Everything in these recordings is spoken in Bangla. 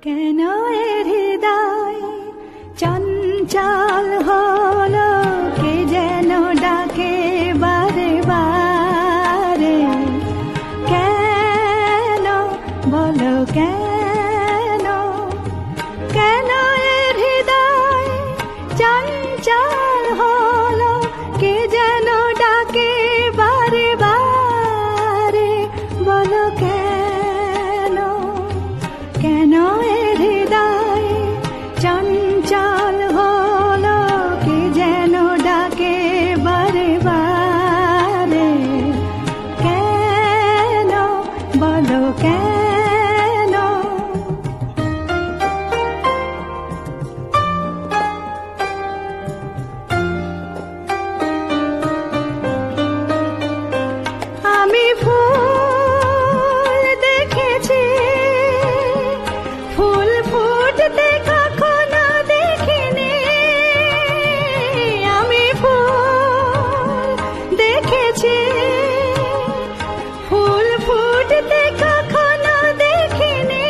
কেন এ হৃদয় চঞ্চল হলো, কে যেন ডাকে বারে বারে। কেন বলো কেন, কেন এ হৃদয় চঞ্চল হলো, কে যেন ডাকে বারে বারে। বলো কেন, কেন এ হৃদয় চঞ্চল হলো, কে যেন ডাকে বারে বারে। কেন বলো কেন। আমি ফুল দেখেছি, ফুল ফুটতে কখনো দেখিনি। আমি ফুল দেখেছি, ফুল ফুটতে কখনো দেখিনি।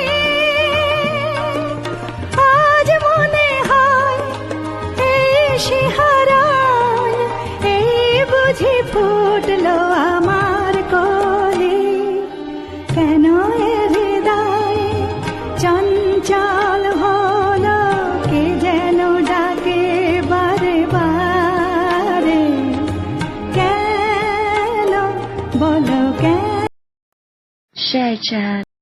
আজ মনে হয় এই শিহরণ, এই বুঝি ফুটলো আমার কোলে। কেন এ হৃদয় চঞ্চল হলো, কে যেন ডাকে বারে বারে। কেন বলো কেন। Share chat.